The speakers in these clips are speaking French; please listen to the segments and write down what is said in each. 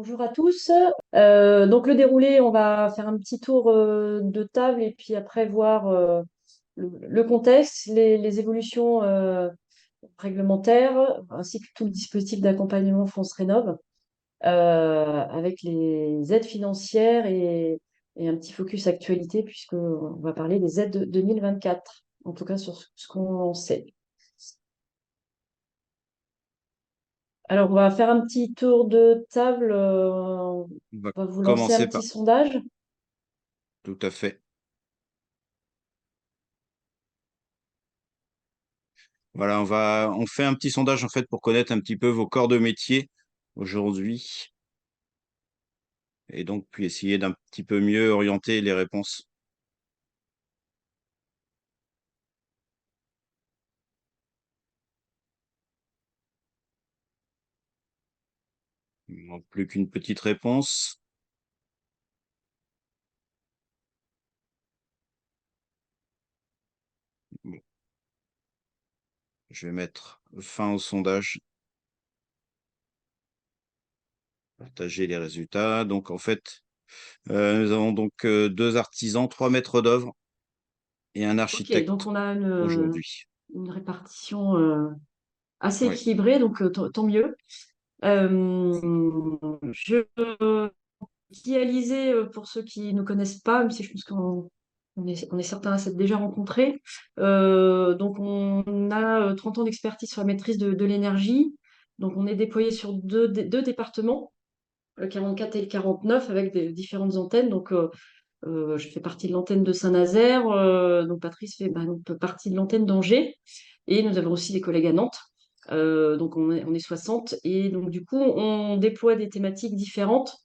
Bonjour à tous. Donc le déroulé, on va faire un petit tour de table et puis après voir le contexte, les évolutions réglementaires, ainsi que tout le dispositif d'accompagnement France Rénov, avec les aides financières et un petit focus actualité, puisqu'on va parler des aides de 2024, en tout cas sur ce qu'on sait. Alors, on va faire un petit tour de table. On On va va vous lancer un commencer petit par sondage. tout à fait. Voilà, on fait un petit sondage en fait pour connaître un petit peu vos corps de métier aujourd'hui et donc puis essayer d'un petit peu mieux orienter les réponses. Il manque plus qu'une petite réponse. Bon, je vais mettre fin au sondage, partager les résultats. Donc en fait, nous avons donc 2 artisans, 3 maîtres d'œuvre et un Ok, donc architecte on a aujourd'hui. une répartition assez Oui, équilibrée, donc tant mieux. Euh, je Qui Alizé, pour ceux qui ne connaissent pas, même si je pense qu'on est certains à s'être déjà rencontrés. Donc on a 30 ans d'expertise sur la maîtrise de l'énergie. Donc on est déployé sur deux départements, le 44 et le 49, avec des différentes antennes. Donc je fais partie de l'antenne de Saint-Nazaire, donc Patrice fait donc, partie de l'antenne d'Angers, et nous avons aussi des collègues à Nantes. Donc on est 60, et donc du coup on déploie des thématiques différentes,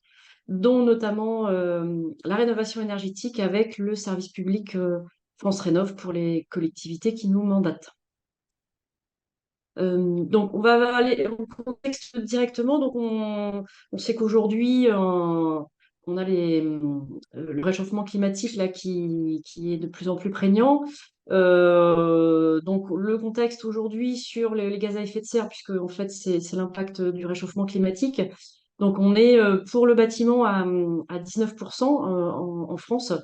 dont notamment la rénovation énergétique avec le service public France Rénov pour les collectivités qui nous mandatent. Donc, on va aller au contexte directement. Donc, on sait qu'aujourd'hui, on a le réchauffement climatique là, qui est de plus en plus prégnant. Donc, le contexte aujourd'hui sur les gaz à effet de serre, puisque en fait, c'est l'impact du réchauffement climatique. Donc, on est pour le bâtiment à 19% en France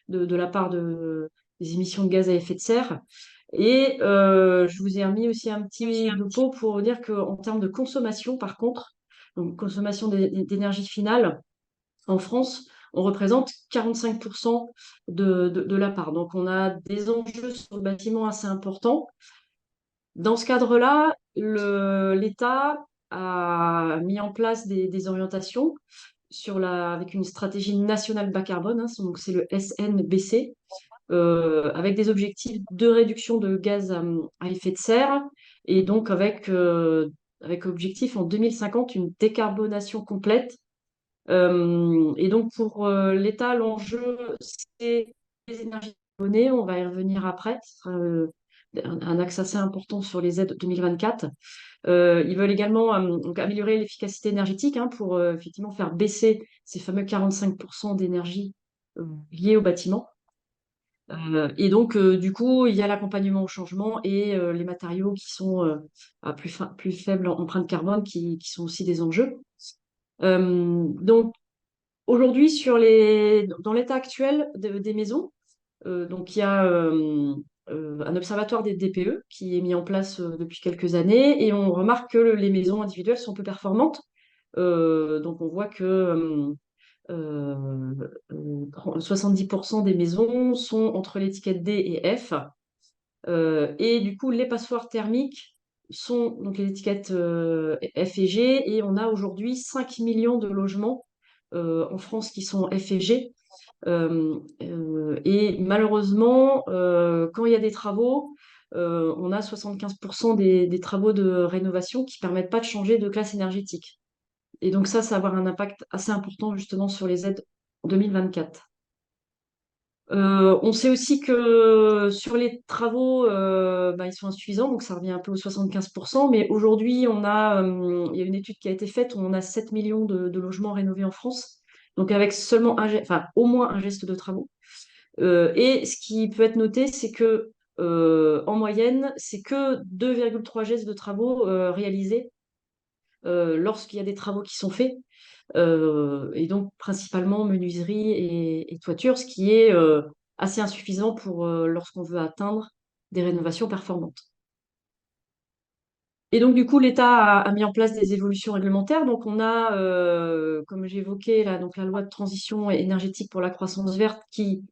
de la part des émissions de gaz à effet de serre. Et je vous ai remis aussi un petit topo pour dire qu'en termes de consommation, par contre, donc consommation d'énergie finale, en France, on représente 45% de la part. Donc on a des enjeux sur le bâtiment assez importants. Dans ce cadre-là, l'État a mis en place des orientations avec une stratégie nationale bas carbone, hein, donc c'est le SNBC, avec des objectifs de réduction de gaz à effet de serre, et donc avec objectif en 2050 une décarbonation complète. Et donc pour l'État, l'enjeu, c'est les énergies décarbonées. On va y revenir après. Ce sera un axe assez important sur les aides 2024. Ils veulent également donc améliorer l'efficacité énergétique, hein, pour effectivement faire baisser ces fameux 45% d'énergie liée au bâtiment. Et donc, du coup, il y a l'accompagnement au changement et les matériaux qui sont à plus faible empreinte carbone qui sont aussi des enjeux. Donc, aujourd'hui, dans l'état actuel des maisons, donc il y a un observatoire des DPE qui est mis en place depuis quelques années, et on remarque que les maisons individuelles sont peu performantes. Donc, on voit que 70% des maisons sont entre l'étiquette D et F. Et du coup, les passoires thermiques sont donc les étiquettes F et G. Et on a aujourd'hui 5 millions de logements en France qui sont F et G. Et malheureusement, quand il y a des travaux, on a 75% des travaux de rénovation qui ne permettent pas de changer de classe énergétique. Et donc ça va avoir un impact assez important justement sur les aides en 2024. On sait aussi que sur les travaux, ils sont insuffisants, donc ça revient un peu aux 75%. Mais aujourd'hui, il y a une étude qui a été faite où on a 7 millions de logements rénovés en France, donc avec seulement au moins un geste de travaux. Et ce qui peut être noté, c'est que en moyenne, c'est que 2,3 gestes de travaux réalisés lorsqu'il y a des travaux qui sont faits. et donc principalement menuiserie et toiture, ce qui est assez insuffisant pour lorsqu'on veut atteindre des rénovations performantes. Et donc, du coup, l'État a mis en place des évolutions réglementaires. Donc, on a, comme j'évoquais, là, donc la loi de transition énergétique pour la croissance verte qui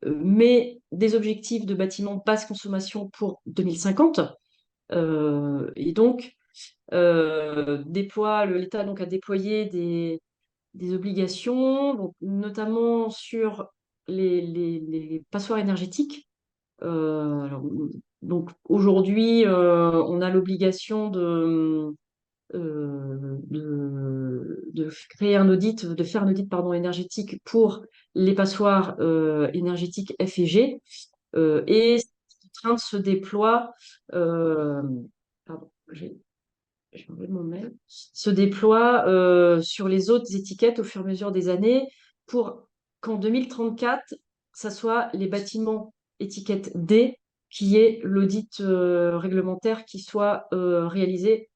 met des objectifs de bâtiments basse consommation pour 2050. Et donc, l'État donc, a déployé des obligations, donc, notamment sur les passoires énergétiques. Alors, donc aujourd'hui, on a l'obligation de créer un audit, de faire un audit pardon, énergétique pour les passoires énergétiques F et G. Et cette contrainte se déploie, euh, pardon, j'ai enlevé mon mail, se déploie sur les autres étiquettes au fur et à mesure des années pour qu'en 2034, ça soit les bâtiments étiquette D qui est l'audit réglementaire qui soit réalisé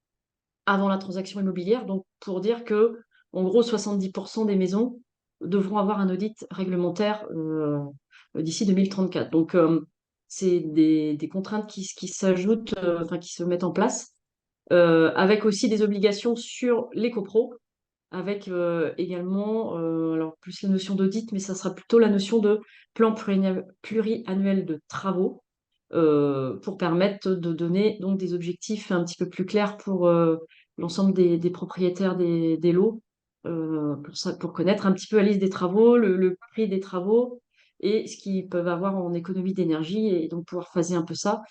avant la transaction immobilière. Donc, pour dire que, en gros, 70% des maisons devront avoir un audit réglementaire d'ici 2034. Donc, c'est des contraintes qui s'ajoutent, enfin, qui se mettent en place, avec aussi des obligations sur les copros, avec également, alors plus la notion d'audit, mais ça sera plutôt la notion de plan pluriannuel de travaux, pour permettre de donner donc des objectifs un petit peu plus clairs pour l'ensemble des propriétaires des lots, pour connaître un petit peu la liste des travaux, le prix des travaux et ce qu'ils peuvent avoir en économie d'énergie et donc pouvoir phaser un peu ça.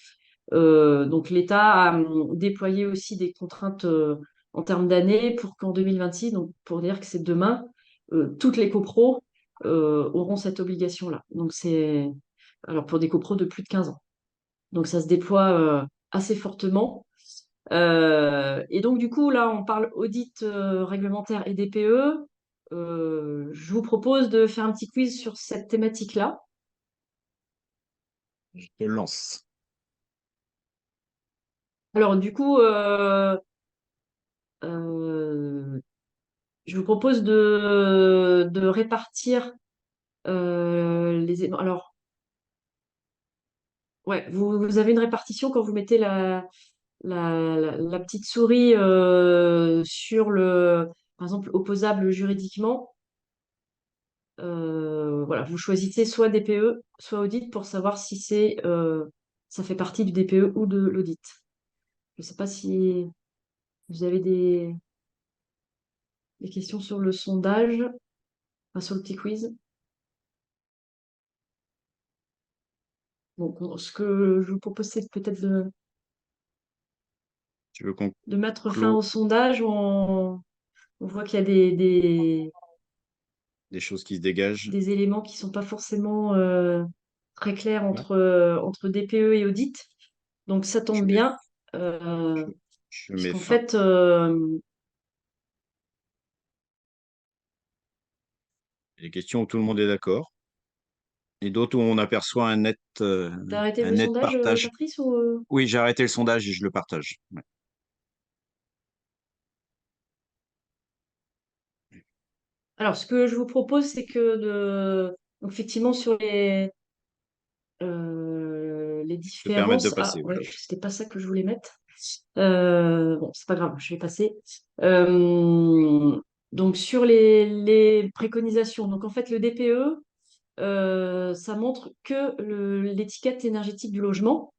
Donc l'État a déployé aussi des contraintes en termes d'années pour qu'en 2026, donc pour dire que c'est demain, toutes les copros auront cette obligation-là. Donc c'est alors pour des copros de plus de 15 ans. Donc ça se déploie assez fortement. Et donc du coup, là, on parle audit réglementaire et DPE. Je vous propose de faire un petit quiz sur cette thématique-là. Je te lance. Alors du coup, euh, je vous propose de répartir les éléments. Alors, ouais, vous avez une répartition quand vous mettez la petite souris sur par exemple, opposable juridiquement. Voilà, vous choisissez soit DPE, soit audit pour savoir si ça fait partie du DPE ou de l'audit. Je ne sais pas si vous avez des questions sur le sondage, enfin, sur le petit quiz. Donc, ce que je vous propose, c'est peut-être Tu veux qu'on de mettre fin clôt au sondage. On voit qu'il y a des choses qui se dégagent? des éléments qui sont pas forcément très clairs Ouais. entre DPE et audit. Donc ça Je tombe mets, bien, euh, je mets puisqu'en fin. fait, Il y a des questions où tout le monde est d'accord et d'autres où on aperçoit t'as arrêté un le net sondage, partage. Patrice, ou Oui, j'ai arrêté le sondage et je le partage. Ouais. Alors, ce que je vous propose, c'est que donc, effectivement, sur les Je peux permettre de différences. Ah, passer, oui. ouais, c'était pas ça que je voulais mettre. Bon, c'est pas grave, je vais passer. Donc, sur les préconisations, donc en fait, le DPE, ça montre que l'étiquette énergétique du logement.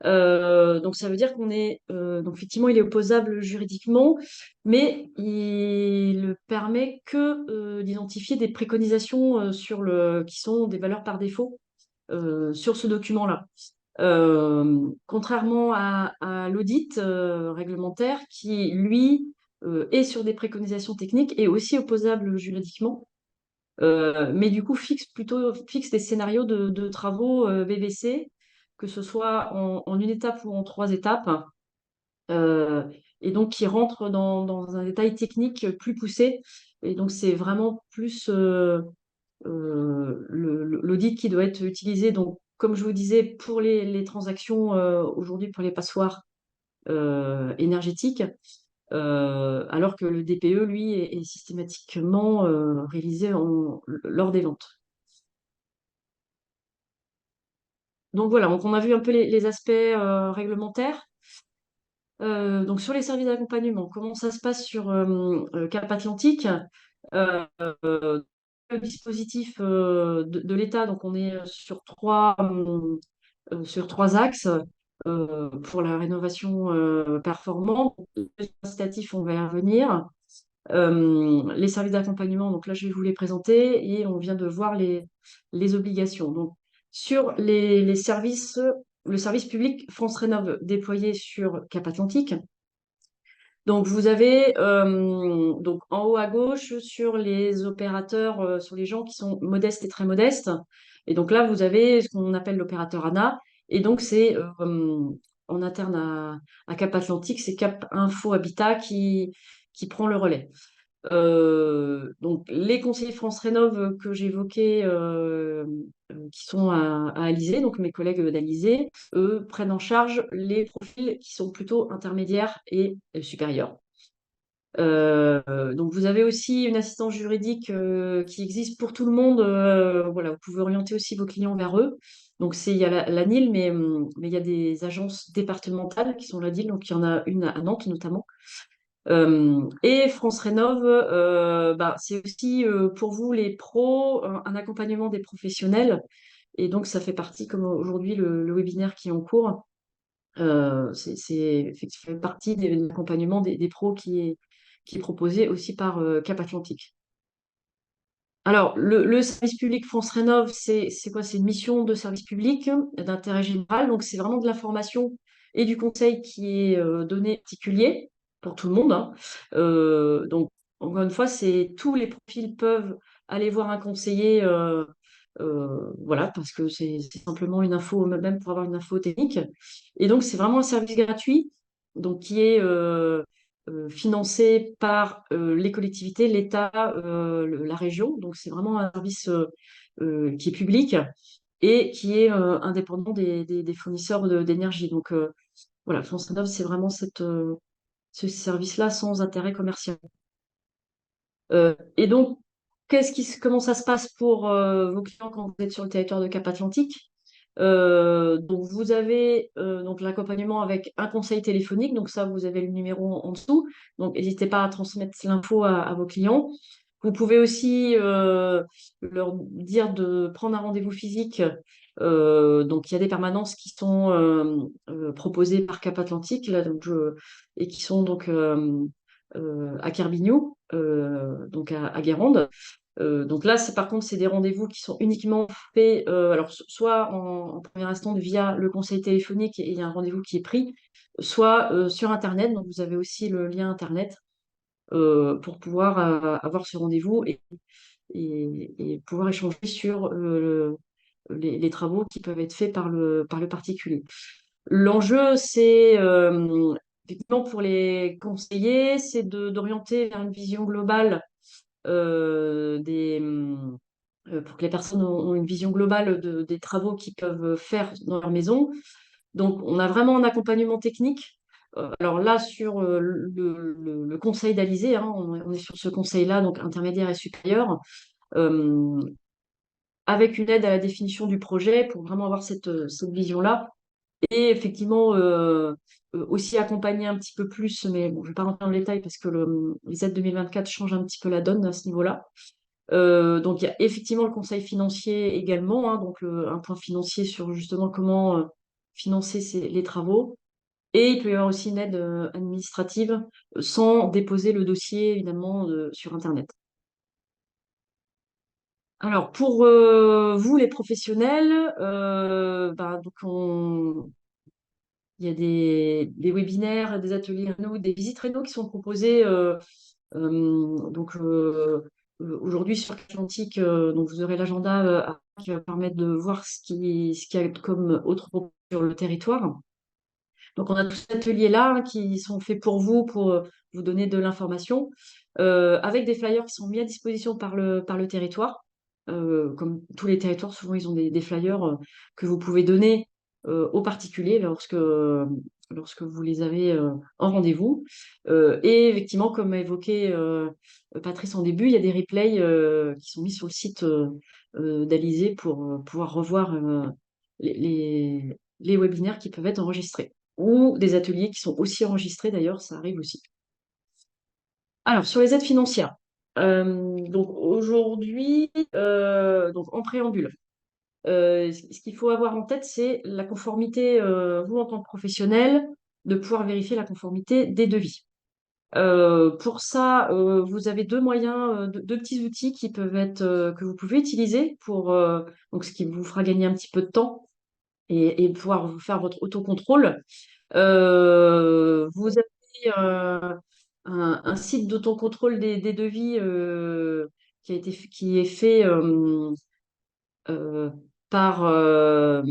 Donc ça veut dire qu'on est donc effectivement il est opposable juridiquement, mais il permet que d'identifier des préconisations qui sont des valeurs par défaut sur ce document-là. Contrairement à l'audit réglementaire qui lui est sur des préconisations techniques et aussi opposable juridiquement. Mais du coup, fixe des scénarios de travaux VVC, que ce soit en une étape ou en trois étapes, euh, et donc qui rentre dans un détail technique plus poussé. Et donc, c'est vraiment plus l'audit qui doit être utilisé. Donc, comme je vous disais, pour les transactions aujourd'hui, pour les passoires énergétiques, alors que le DPE, lui, est systématiquement réalisé lors des ventes. Donc voilà, donc on a vu un peu les aspects réglementaires. Donc sur les services d'accompagnement, comment ça se passe sur Cap Atlantique? Euh, le dispositif de l'État, donc on est sur trois axes pour la rénovation performante. Les incitatifs, on va y revenir. Les services d'accompagnement, donc là, je vais vous les présenter et on vient de voir les obligations. Donc, sur les services, le service public France Rénov déployé sur Cap Atlantique. Donc, vous avez donc en haut à gauche sur les opérateurs, sur les gens qui sont modestes et très modestes. Et donc là, vous avez ce qu'on appelle l'opérateur ANA. Et donc, c'est en interne à Cap Atlantique, c'est Cap Info Habitat qui prend le relais. Donc, les conseillers France Rénov que j'évoquais, qui sont à Alizé, donc mes collègues d'Alizé, eux prennent en charge les profils qui sont plutôt intermédiaires et supérieurs. Donc, vous avez aussi une assistance juridique qui existe pour tout le monde. Voilà, vous pouvez orienter aussi vos clients vers eux. Donc, il y a la NIL, mais il y a des agences départementales qui sont la NIL. Donc, il y en a une à Nantes notamment. Et France Rénov, bah, c'est aussi pour vous les pros, un accompagnement des professionnels. Et donc, ça fait partie, comme aujourd'hui le webinaire qui est en cours, ça fait partie de l'accompagnement des pros qui est proposé aussi par Cap Atlantique. Alors, le service public France Rénov, c'est quoi? C'est une mission de service public d'intérêt général. Donc, c'est vraiment de l'information et du conseil qui est donné particulier pour tout le monde, hein. Donc, encore une fois, tous les profils peuvent aller voir un conseiller, voilà, parce que c'est simplement une info, même pour avoir une info technique. Et donc, c'est vraiment un service gratuit, donc qui est financé par les collectivités, l'État, la région. Donc, c'est vraiment un service qui est public et qui est indépendant des fournisseurs d'énergie. Donc, voilà, France Rénov, c'est vraiment ce service-là sans intérêt commercial. Et donc, comment ça se passe pour vos clients quand vous êtes sur le territoire de Cap Atlantique? Donc, vous avez donc l'accompagnement avec un conseil téléphonique. Donc, ça, vous avez le numéro en dessous. Donc, n'hésitez pas à transmettre l'info à vos clients. Vous pouvez aussi leur dire de prendre un rendez-vous physique. Donc, il y a des permanences qui sont proposées par Cap Atlantique là, et qui sont donc à Kerbignou, donc à Guérande. Donc là, par contre, c'est des rendez-vous qui sont uniquement faits, alors soit en premier instant via le conseil téléphonique et il y a un rendez-vous qui est pris, soit sur Internet. Donc vous avez aussi le lien Internet pour pouvoir avoir ce rendez-vous et pouvoir échanger sur les travaux qui peuvent être faits par le particulier. L'enjeu, c'est effectivement pour les conseillers, c'est d'orienter vers une vision globale pour que les personnes ont une vision globale des travaux qu'ils peuvent faire dans leur maison. Donc, on a vraiment un accompagnement technique. Alors là, sur le conseil d'Alizé, hein, on est sur ce conseil-là, donc intermédiaire et supérieur, euh, avec une aide à la définition du projet pour vraiment avoir cette vision-là. Et effectivement, aussi accompagner un petit peu plus, mais bon, je ne vais pas rentrer dans le détail parce que les aides 2024 changent un petit peu la donne à ce niveau-là. Donc, il y a effectivement le conseil financier également, hein, donc un point financier sur justement comment financer les travaux. Et il peut y avoir aussi une aide administrative sans déposer le dossier, évidemment, sur Internet. Alors, pour vous, les professionnels, bah, donc il y a des webinaires, des ateliers réno, des visites réno qui sont proposées donc aujourd'hui sur Atlantique, donc vous aurez l'agenda qui va permettre de voir ce qu'il y a comme autre propos sur le territoire. Donc on a tous ces ateliers-là hein, qui sont faits pour vous, pour vous donner de l'information, avec des flyers qui sont mis à disposition par le territoire. Comme tous les territoires, souvent ils ont des flyers que vous pouvez donner aux particuliers lorsque lorsque vous les avez en rendez-vous. Et effectivement, comme a évoqué Patrice en début, il y a des replays qui sont mis sur le site d'Alizé pour pouvoir revoir les webinaires qui peuvent être enregistrés. Ou des ateliers qui sont aussi enregistrés d'ailleurs, ça arrive aussi. Alors, sur les aides financières. Donc aujourd'hui, donc en préambule, ce qu'il faut avoir en tête, c'est la conformité, vous en tant que professionnel, de pouvoir vérifier la conformité des devis. Pour ça, vous avez deux moyens, deux petits outils qui peuvent être, que vous pouvez utiliser pour, donc ce qui vous fera gagner un petit peu de temps et pouvoir vous faire votre autocontrôle. Vous avez un site d'autocontrôle des devis qui est fait euh, par, euh,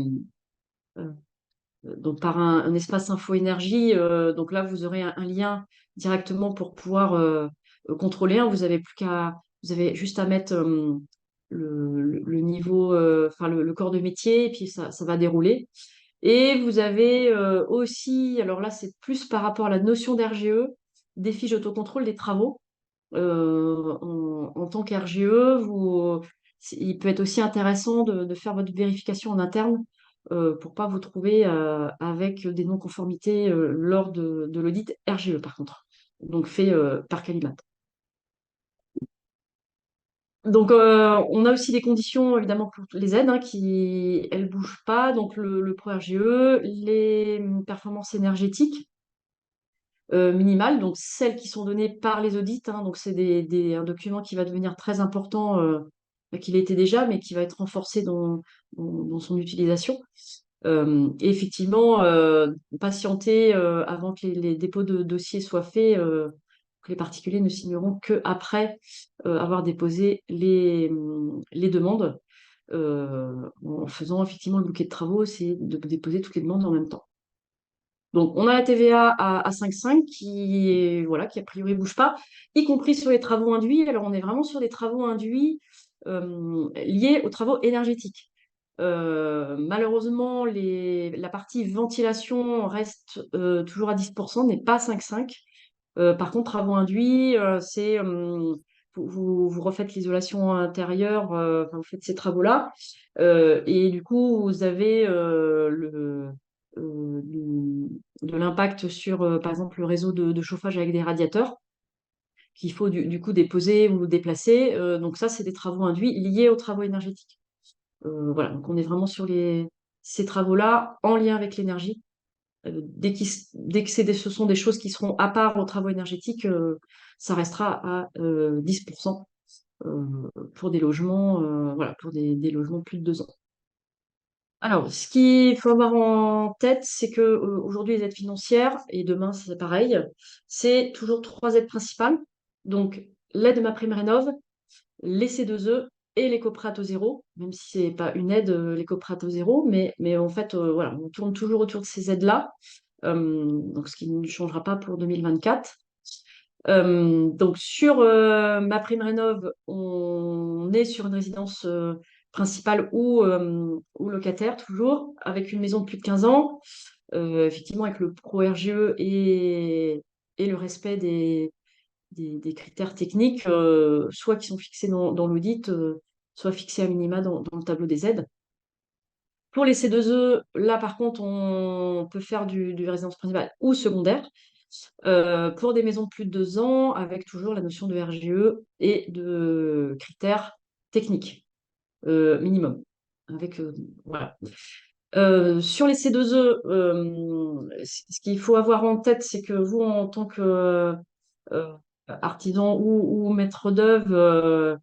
donc par un espace info énergie. Donc là, vous aurez un lien directement pour pouvoir contrôler. Hein. Vous avez juste à mettre le niveau, enfin le corps de métier, et puis ça va dérouler. Et vous avez aussi, alors là, c'est plus par rapport à la notion d'RGE, des fiches d'autocontrôle des travaux. En tant qu'RGE, il peut être aussi intéressant de faire votre vérification en interne pour pas vous trouver avec des non-conformités lors de l'audit RGE, par contre, donc fait par Calimat. Donc, on a aussi des conditions, évidemment, pour les aides qui, elles, bougent pas. Donc, le Pro RGE, les performances énergétiques minimales, donc celles qui sont données par les audits. Donc, c'est un document qui va devenir très important, qu'il était déjà, mais qui va être renforcé dans son utilisation. Et effectivement, patienter avant que les dépôts de dossiers soient faits, que les particuliers ne signeront qu'après avoir déposé les demandes. En faisant effectivement le bouquet de travaux, c'est de déposer toutes les demandes en même temps. Donc, on a la TVA à 5,5 voilà, qui a priori bouge pas, y compris sur les travaux induits. Alors, on est vraiment sur des travaux induits liés aux travaux énergétiques. Malheureusement, la partie ventilation reste toujours à 10%, n'est pas 5,5. Par contre, travaux induits, vous refaites l'isolation intérieure, enfin, vous faites ces travaux-là, et du coup, vous avez de l'impact sur, par exemple, le réseau de chauffage avec des radiateurs qu'il faut du coup déposer ou déplacer. Donc ça, c'est des travaux induits liés aux travaux énergétiques. Voilà, donc on est vraiment sur ces travaux-là en lien avec l'énergie. Dès que ce sont des choses qui seront à part aux travaux énergétiques, ça restera à 10% pour des logements, voilà, pour des logements de plus de 2 ans. Alors, ce qu'il faut avoir en tête, c'est que aujourd'hui, les aides financières, et demain, c'est pareil, c'est toujours trois aides principales. Donc, l'aide MaPrimeRénov', les C2E et les coopérates zéro, même si c'est pas une aide, les coopérates zéro, mais en fait, voilà, on tourne toujours autour de ces aides-là, donc ce qui ne changera pas pour 2024. Donc sur MaPrimeRénov', on est sur une résidence principale ou locataire toujours, avec une maison de plus de 15 ans, effectivement avec le Pro RGE et le respect des critères techniques, soit qui sont fixés dans l'audit, soit fixés à minima dans le tableau des aides. Pour les C2E, là par contre, on peut faire du résidence principale ou secondaire. Pour des maisons de plus de 2 ans, avec toujours la notion de RGE et de critères techniques minimum. Voilà. Sur les C2E, ce qu'il faut avoir en tête, c'est que vous, en tant que artisan ou maître d'œuvre,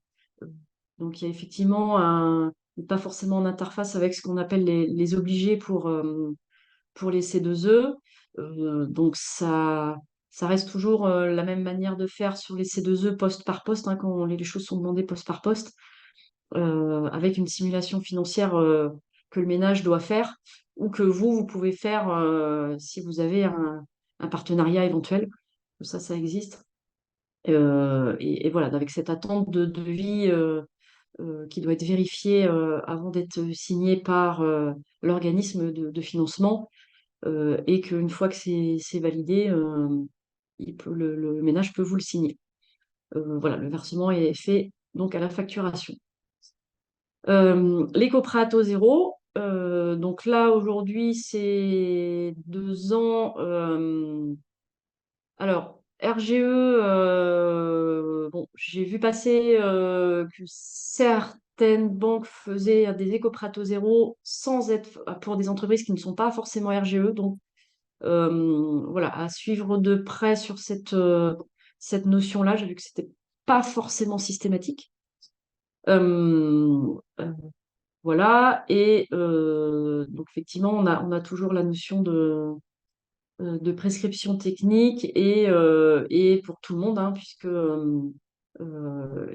donc il y a effectivement pas forcément en interface avec ce qu'on appelle les obligés pour les C2E. Donc ça reste toujours la même manière de faire sur les C2E poste par poste, quand les choses sont demandées poste par poste, avec une simulation financière que le ménage doit faire ou que vous pouvez faire si vous avez un partenariat éventuel. Ça existe. Et voilà, avec cette attente de devis qui doit être vérifiée avant d'être signée par l'organisme de financement. et qu'une fois que c'est validé, le ménage peut vous le signer. Voilà, le versement est fait donc à la facturation. L'éco-prêt à taux zéro, donc là aujourd'hui c'est 2 ans. Alors, RGE, bon, j'ai vu passer que certaines banques faisaient des éco-prêts à taux zéro sans être pour des entreprises qui ne sont pas forcément RGE. Donc, voilà, à suivre de près sur cette notion-là. J'ai vu que c'était pas forcément systématique. Euh, euh, voilà, et donc effectivement, on a toujours la notion de prescription technique et pour tout le monde, hein, puisque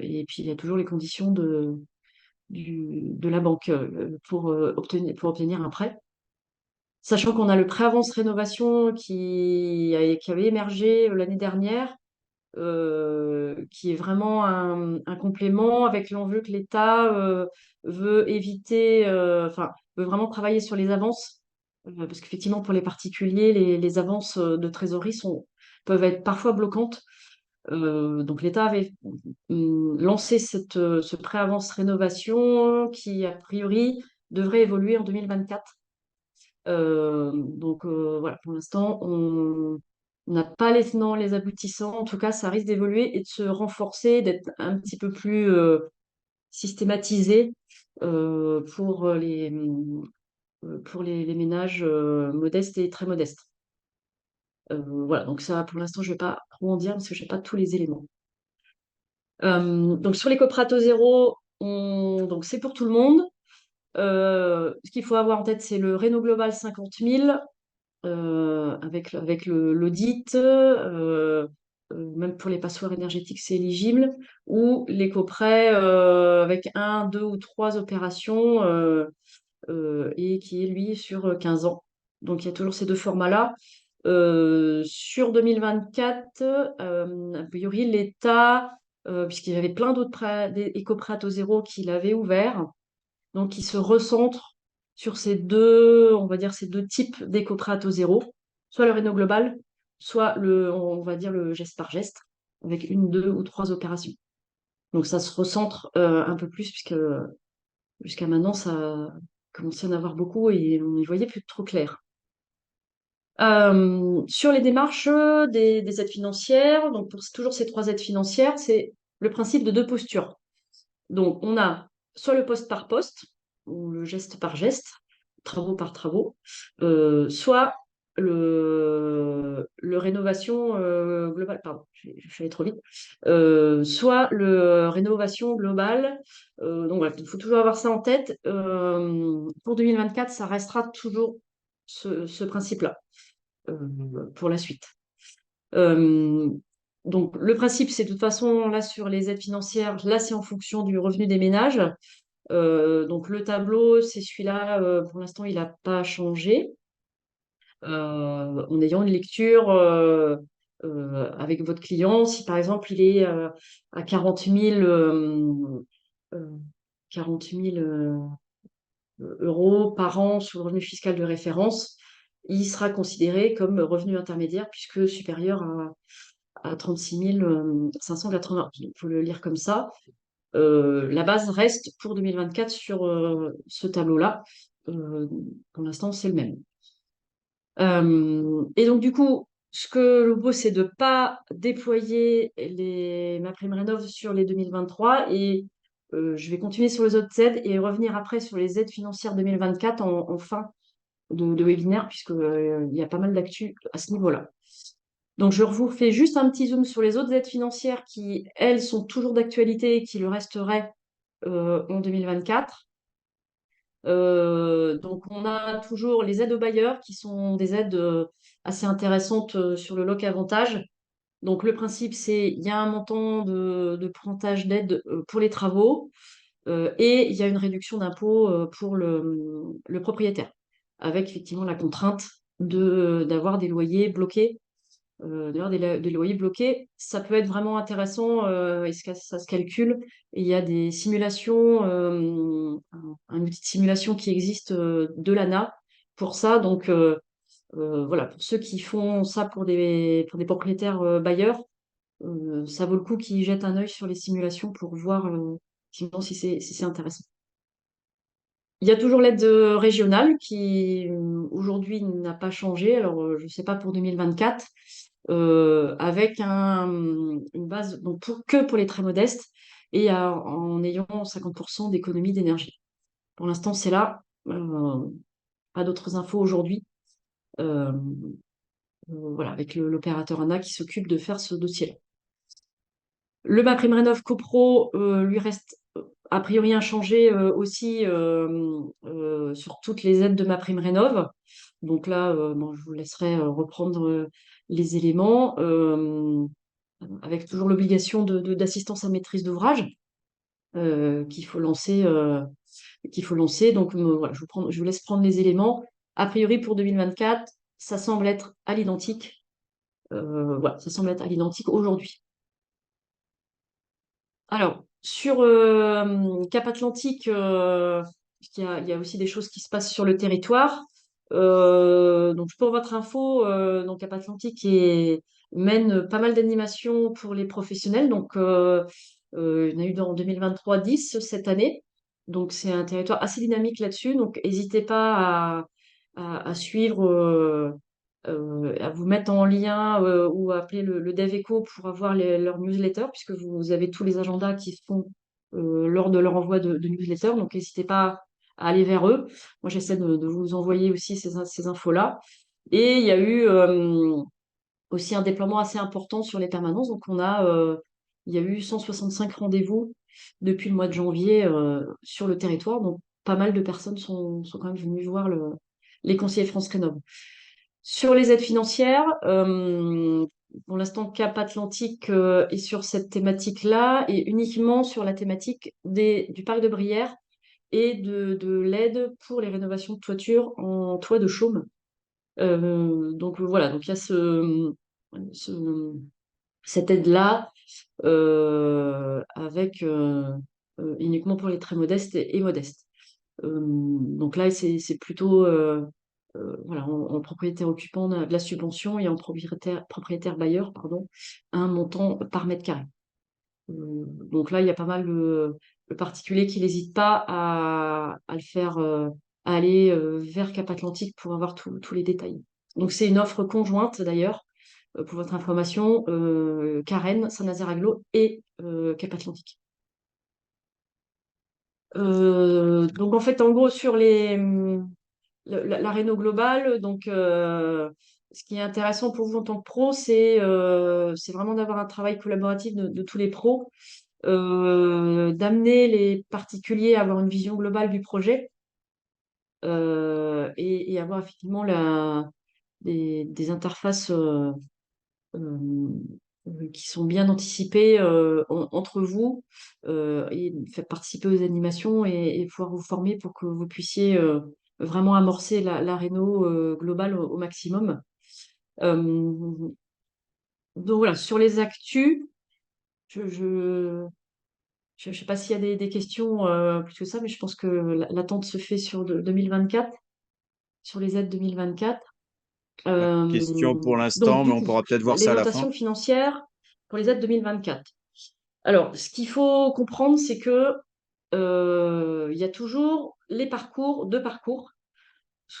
et puis il y a toujours les conditions de la banque pour obtenir un prêt. Sachant qu'on a le prêt avance rénovation qui avait émergé l'année dernière, qui est vraiment un complément avec l'enjeu que l'État veut éviter, enfin, veut vraiment travailler sur les avances, parce qu'effectivement, pour les particuliers, les avances de trésorerie peuvent être parfois bloquantes. Donc l'État avait lancé ce prêt avance rénovation qui, a priori, devrait évoluer en 2024. Donc voilà, pour l'instant, on n'a pas les tenants, les aboutissants. En tout cas, ça risque d'évoluer et de se renforcer, d'être un petit peu plus systématisé pour les ménages modestes et très modestes. Voilà, donc ça, pour l'instant, je ne vais pas trop en dire parce que je n'ai pas tous les éléments. Donc sur les coprato zéro, donc c'est pour tout le monde. Ce qu'il faut avoir en tête, c'est le Renault Global 50 000 avec l'audit, même pour les passoires énergétiques, c'est éligible, ou l'éco-prêt avec un, deux ou trois opérations et qui est, lui, sur 15 ans. Donc, il y a toujours ces deux formats-là. Sur 2024, a priori, l'État, puisqu'il y avait plein d'autres éco-prêts à taux zéro qu'il avait ouverts, donc il se recentre sur on va dire, ces deux types d'éco-prêts à taux zéro, soit le Réno Global, soit on va dire le geste par geste, avec une, deux ou trois opérations. Donc ça se recentre un peu plus, puisque jusqu'à maintenant, ça commençait à en avoir beaucoup et on n'y voyait plus trop clair. Sur les démarches des aides financières, donc pour toujours ces trois aides financières, c'est le principe de deux postures. Donc, on a soit le poste par poste, ou le geste par geste, travaux par travaux, soit le rénovation globale, pardon, je suis allée trop vite, soit le rénovation globale. Donc, voilà, il faut toujours avoir ça en tête. Pour 2024, ça restera toujours ce principe-là pour la suite. Euh, donc, le principe, c'est de toute façon, là, sur les aides financières, là, c'est en fonction du revenu des ménages. Donc, le tableau, c'est celui-là. Pour l'instant, il n'a pas changé. En ayant une lecture avec votre client, si par exemple, il est à 40 000, 40 000 euros par an sur le revenu fiscal de référence, il sera considéré comme revenu intermédiaire puisque supérieur à 36 580. Il faut le lire comme ça. La base reste pour 2024 sur ce tableau-là. Pour l'instant, c'est le même. Et donc, du coup, ce que je propose, c'est de ne pas déployer MaPrimeRénov' sur les 2023 et je vais continuer sur les autres aides et revenir après sur les aides financières 2024 en fin de webinaire, puisqu'il y a pas mal d'actu à ce niveau-là. Donc, je vous fais juste un petit zoom sur les autres aides financières qui, elles, sont toujours d'actualité et qui le resteraient en 2024. Donc, on a toujours les aides aux bailleurs qui sont des aides assez intéressantes sur le loc avantage. Donc, le principe, c'est il y a un montant de pourcentage d'aide pour les travaux et il y a une réduction d'impôt pour le propriétaire, avec effectivement la contrainte d'avoir des loyers bloqués. D'ailleurs, des loyers bloqués, ça peut être vraiment intéressant et ça se calcule. Et il y a des simulations, un outil de simulation qui existe de l'ANA pour ça. Donc, Voilà, pour ceux qui font ça pour des propriétaires bailleurs, ça vaut le coup qu'ils jettent un œil sur les simulations pour voir effectivement si c'est intéressant. Il y a toujours l'aide régionale qui aujourd'hui n'a pas changé. Alors, je ne sais pas pour 2024, avec une base donc que pour les très modestes et en ayant 50% d'économie d'énergie. Pour l'instant, c'est là. Pas d'autres infos aujourd'hui. Euh, voilà, avec l'opérateur ANA qui s'occupe de faire ce dossier-là. Le MaPrimeRénov' CoPro lui reste a priori inchangé aussi sur toutes les aides de MaPrimeRénov'. Donc là, bon, je vous laisserai reprendre les éléments avec toujours l'obligation d'assistance à maîtrise d'ouvrage qu'il faut lancer. Donc voilà, je vous laisse prendre les éléments. A priori pour 2024, ça semble être à l'identique. Voilà, ça semble être à l'identique aujourd'hui. Alors, sur Cap Atlantique, il y a aussi des choses qui se passent sur le territoire. Donc, pour votre info, donc Cap Atlantique mène pas mal d'animations pour les professionnels. Donc, il y en a eu en 2023 10 cette année. Donc, c'est un territoire assez dynamique là-dessus. Donc, n'hésitez pas à suivre. À vous mettre en lien ou à appeler le DevEco pour avoir leurs newsletters, puisque vous avez tous les agendas qui se font lors de leur envoi de newsletters. Donc, n'hésitez pas à aller vers eux. Moi, j'essaie de vous envoyer aussi ces infos-là. Et il y a eu aussi un déploiement assez important sur les permanences. Donc, il y a eu 165 rendez-vous depuis le mois de janvier sur le territoire. Donc, pas mal de personnes sont quand même venues voir les conseillers France Rénov'. Sur les aides financières, pour l'instant, Cap Atlantique est sur cette thématique-là et uniquement sur la thématique du parc de Brière et de l'aide pour les rénovations de toiture en toit de chaume. Donc voilà, donc il y a cette aide-là avec uniquement pour les très modestes et modestes. Donc là, c'est plutôt voilà, en propriétaire occupant, on a de la subvention et en propriétaire bailleur, pardon, un montant par mètre carré. Donc là, il y a pas mal de particuliers qui n'hésitent pas à le faire, à aller vers Cap Atlantique pour avoir tous les détails. Donc c'est une offre conjointe d'ailleurs, pour votre information, Karen, Saint-Nazaire-Aglo et Cap Atlantique. Donc en fait, en gros, sur la réno globale, donc ce qui est intéressant pour vous en tant que pro, c'est vraiment d'avoir un travail collaboratif de tous les pros, d'amener les particuliers à avoir une vision globale du projet et avoir effectivement des interfaces euh, qui sont bien anticipées entre vous et faire participer aux animations et pouvoir vous former pour que vous puissiez vraiment amorcer la réno globale au maximum. Donc voilà, sur les actus, je je, je sais pas s'il y a des questions plus que ça, mais je pense que l'attente se fait sur 2024, sur les aides 2024. Pas de questions pour Donc l'instant, mais du on coup, pourra peut-être voir les ça à la fin. dotations financières pour les aides 2024. Alors, ce qu'il faut comprendre, c'est que il y a toujours deux parcours.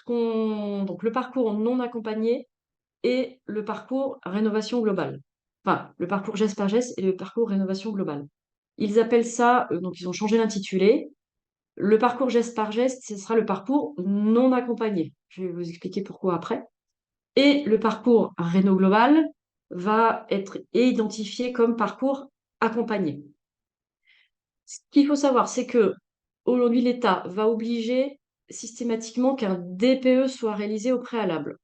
Donc le parcours non accompagné et le parcours rénovation globale. Enfin, le parcours geste par geste et le parcours rénovation globale. Ils appellent ça, donc ils ont changé l'intitulé. Le parcours geste par geste, ce sera le parcours non accompagné. Je vais vous expliquer pourquoi après. Et le parcours réno global va être identifié comme parcours accompagné. Ce qu'il faut savoir, c'est que aujourd'hui, l'État va obliger systématiquement qu'un DPE soit réalisé au préalable.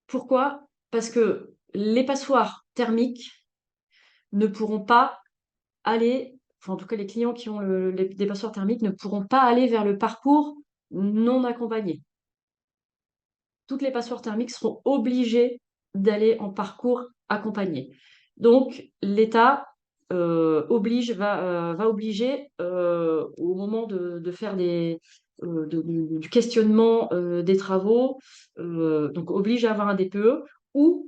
Pourquoi? Parce que les passoires thermiques ne pourront pas aller, enfin en tout cas les clients qui ont des passoires thermiques ne pourront pas aller vers le parcours non accompagné. Toutes les passoires thermiques seront obligées d'aller en parcours accompagné. Donc l'État va obliger au moment de faire du questionnement des travaux, donc oblige à avoir un DPE, ou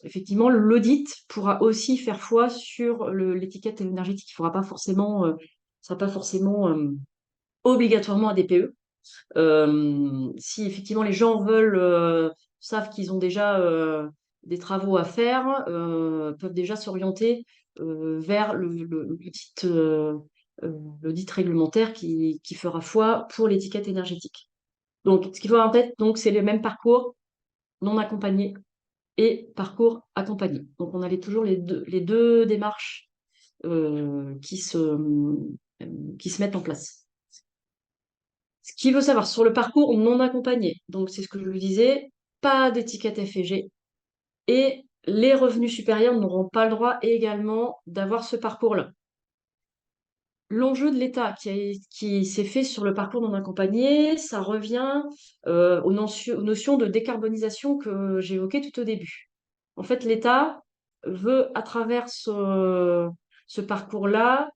effectivement l'audit pourra aussi faire foi sur l'étiquette énergétique. Il faudra pas forcément, ça sera pas forcément obligatoirement un DPE. Si effectivement les gens savent qu'ils ont déjà des travaux à faire, peuvent déjà s'orienter vers l'audit réglementaire qui fera foi pour l'étiquette énergétique. Donc, ce qu'il faut avoir en tête, donc, c'est le même parcours non accompagné et parcours accompagné. Donc, on a toujours les deux démarches qui se mettent en place. Ce qu'il veut savoir sur le parcours non accompagné, donc c'est ce que je vous disais, pas d'étiquette F&G et les revenus supérieurs n'auront pas le droit également d'avoir ce parcours-là. L'enjeu de l'État qui s'est fait sur le parcours non accompagné, ça revient aux notions de décarbonisation que j'évoquais tout au début. En fait, l'État veut, à travers ce parcours-là,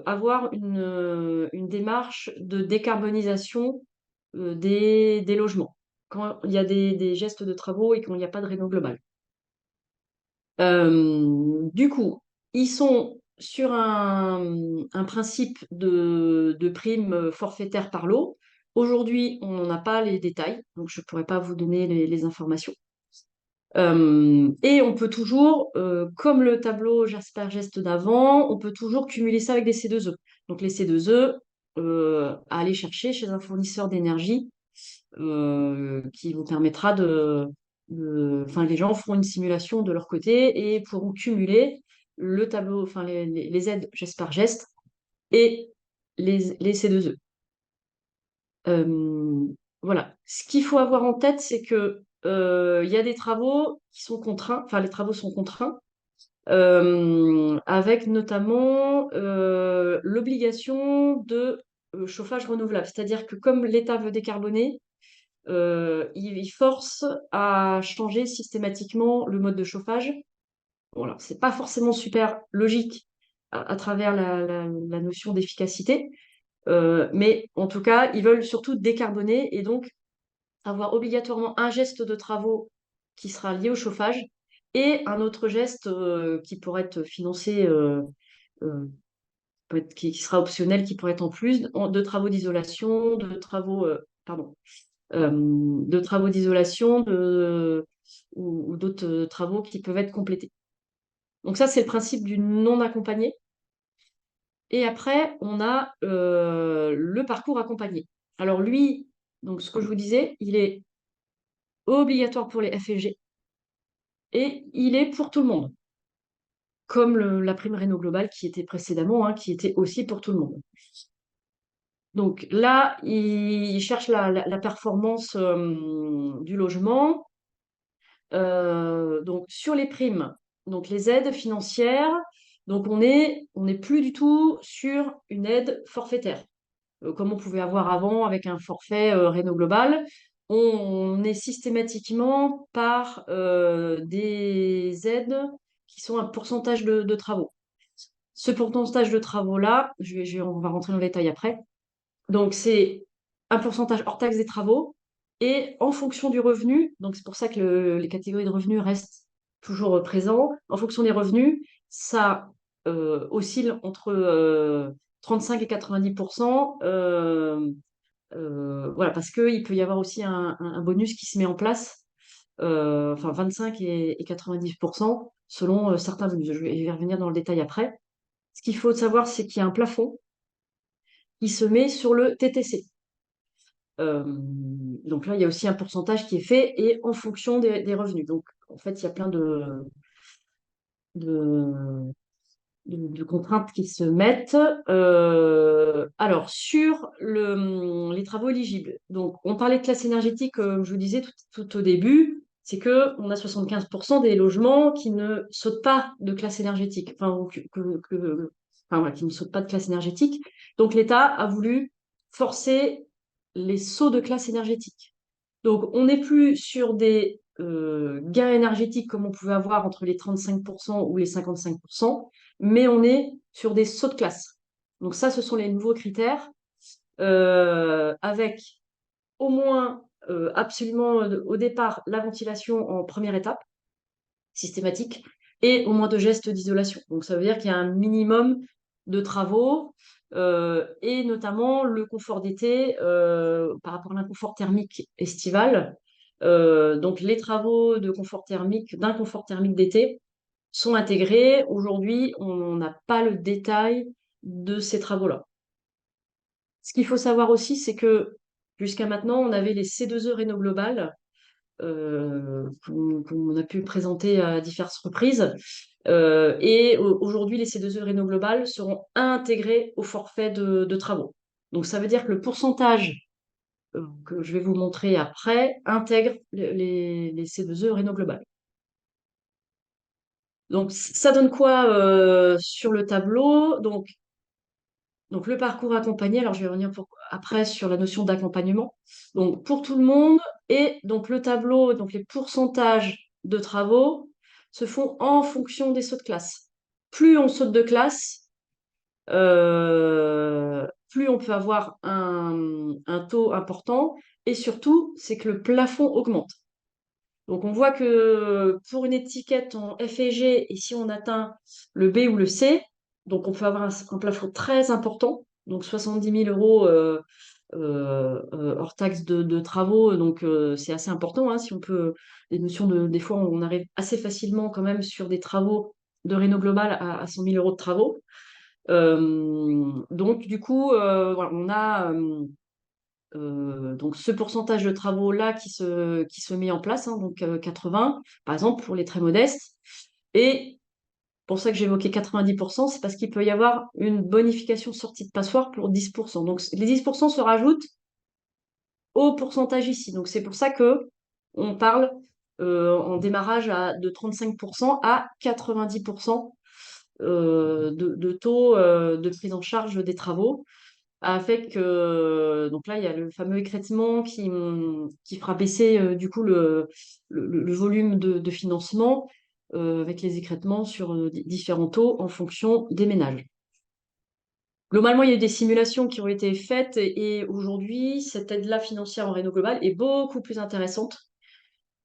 avoir une démarche de décarbonisation des logements, quand il y a des gestes de travaux et quand il n'y a pas de réno global. Du coup, ils sont sur un principe de prime forfaitaire par lot. Aujourd'hui, on n'en a pas les détails, donc je ne pourrais pas vous donner les informations. Et on peut toujours, comme le tableau Jasper Geste d'avant, on peut toujours cumuler ça avec des C2E. Donc les C2E, à aller chercher chez un fournisseur d'énergie qui vous permettra enfin, les gens feront une simulation de leur côté et pourront cumuler le tableau, enfin les aides geste par geste et les C2E. Voilà. Ce qu'il faut avoir en tête, c'est que il y a des travaux qui sont contraints, enfin les travaux sont contraints, avec notamment l'obligation de chauffage renouvelable. C'est-à-dire que comme l'État veut décarboner, il force à changer systématiquement le mode de chauffage. Voilà, c'est pas forcément super logique à travers la notion d'efficacité, mais en tout cas, ils veulent surtout décarboner et donc avoir obligatoirement un geste de travaux qui sera lié au chauffage et un autre geste qui pourrait être financé, euh, qui sera optionnel, qui pourrait être en plus de travaux d'isolation, de travaux d'isolation ou d'autres travaux qui peuvent être complétés. Donc ça, c'est le principe du non accompagné. Et après, on a le parcours accompagné. Alors lui, donc ce que je vous disais, il est obligatoire pour les FEG et il est pour tout le monde, comme la prime Réno Global qui était précédemment, hein, qui était aussi pour tout le monde. Donc là, il cherche la performance du logement. Donc sur les primes, donc les aides financières, donc on n'est plus du tout sur une aide forfaitaire, comme on pouvait avoir avant avec un forfait Réno Global. On est systématiquement par des aides qui sont un pourcentage de travaux. Ce pourcentage de travaux-là, on va rentrer dans le détail après. Donc, c'est un pourcentage hors taxe des travaux et en fonction du revenu, donc c'est pour ça que les catégories de revenus restent toujours présents. En fonction des revenus, ça oscille entre 35 et 90%. Voilà, parce qu'il peut y avoir aussi un bonus qui se met en place, enfin 25 et 90% selon certains bonus. Je vais y revenir dans le détail après. Ce qu'il faut savoir, c'est qu'il y a un plafond qui se met sur le TTC. Donc là, il y a aussi un pourcentage qui est fait et en fonction des revenus. Donc, en fait, il y a plein de, de contraintes qui se mettent. Alors, sur les travaux éligibles, donc on parlait de classe énergétique, comme je vous disais tout au début, c'est qu'on a 75% des logements qui ne sautent pas de classe énergétique, enfin, enfin, voilà, qui ne sautent pas de classe énergétique. Donc, l'État a voulu forcer les sauts de classe énergétique. Donc, on n'est plus sur des gains énergétiques comme on pouvait avoir entre les 35% ou les 55%, mais on est sur des sauts de classe. Donc ça, ce sont les nouveaux critères. avec au moins absolument au départ la ventilation en première étape, systématique, et au moins 2 gestes d'isolation. Donc ça veut dire qu'il y a un minimum de travaux, et notamment le confort d'été par rapport à l'inconfort thermique estival. Donc les travaux de confort thermique, d'un confort thermique d'été sont intégrés. Aujourd'hui, on n'a pas le détail de ces travaux-là. Ce qu'il faut savoir aussi, c'est que jusqu'à maintenant, on avait les C2E Réno Global qu'on a pu présenter à diverses reprises. Et aujourd'hui, les C2E Réno Global seront intégrés au forfait de travaux. Donc ça veut dire que le pourcentage que je vais vous montrer après intègre les C2E Réno Global. Donc ça donne quoi sur le tableau? Donc le parcours accompagné, alors je vais revenir après sur la notion d'accompagnement. Donc pour tout le monde, et donc le tableau, donc les pourcentages de travaux se font en fonction des sauts de classe. Plus on saute de classe, plus on peut avoir un taux important, et surtout, c'est que le plafond augmente. Donc on voit que pour une étiquette en F et G, et si on atteint le B ou le C, donc on peut avoir un plafond très important, donc 70 000 euros hors taxe de travaux, donc c'est assez important. Hein, si on peut, des notions des fois on arrive assez facilement quand même sur des travaux de réno global à 100 000 euros de travaux. Donc du coup, voilà, on a donc ce pourcentage de travaux-là qui se met en place, hein, donc 80, par exemple, pour les très modestes. Et pour ça que j'évoquais 90%, c'est parce qu'il peut y avoir une bonification sortie de passoire pour 10%. Donc les 10% se rajoutent au pourcentage ici. Donc c'est pour ça que on parle en démarrage de 35% à 90% de taux de prise en charge des travaux avec donc là il y a le fameux écrêtement qui fera baisser du coup le volume de financement avec les écrêtements sur différents taux en fonction des ménages. Globalement, il y a eu des simulations qui ont été faites et aujourd'hui, cette aide-là financière en réno global est beaucoup plus intéressante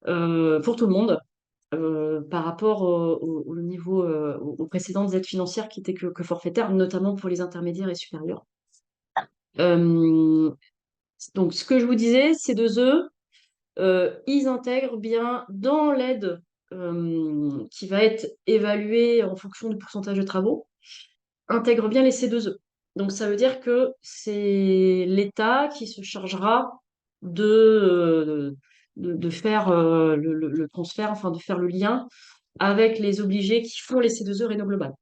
pour tout le monde par rapport au niveau, aux précédentes aides financières qui étaient que forfaitaires, notamment pour les intermédiaires et supérieurs. Euh, Donc, ce que je vous disais, ces 2 ils intègrent bien dans l'aide qui va être évaluée en fonction du pourcentage de travaux, intègrent bien les C2E. Donc, ça veut dire que c'est l'État qui se chargera de faire le transfert, enfin de faire le lien avec les obligés qui font les C2E Réno Global.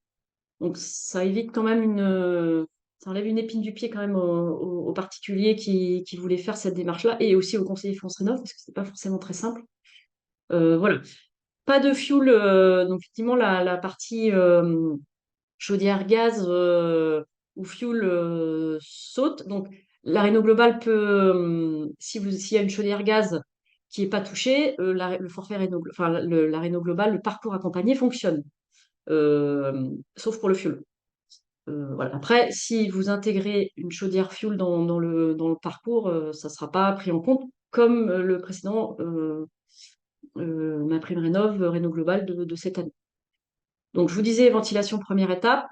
Donc ça évite quand même ça enlève une épine du pied quand même aux particuliers qui voulaient faire cette démarche-là et aussi aux conseillers France Rénov parce que c'est pas forcément très simple. Voilà. Pas de fuel, donc effectivement la partie chaudière gaz ou fuel saute. Donc la Réno Global peut, s'il y a une chaudière gaz qui n'est pas touchée, le forfait Réno, enfin la Réno Global, le parcours accompagné fonctionne, sauf pour le fuel. Voilà. Après, si vous intégrez une chaudière fuel dans le parcours, ça ne sera pas pris en compte comme le précédent MaPrimeRénov' Réno Global de cette année. Donc, je vous disais, ventilation première étape.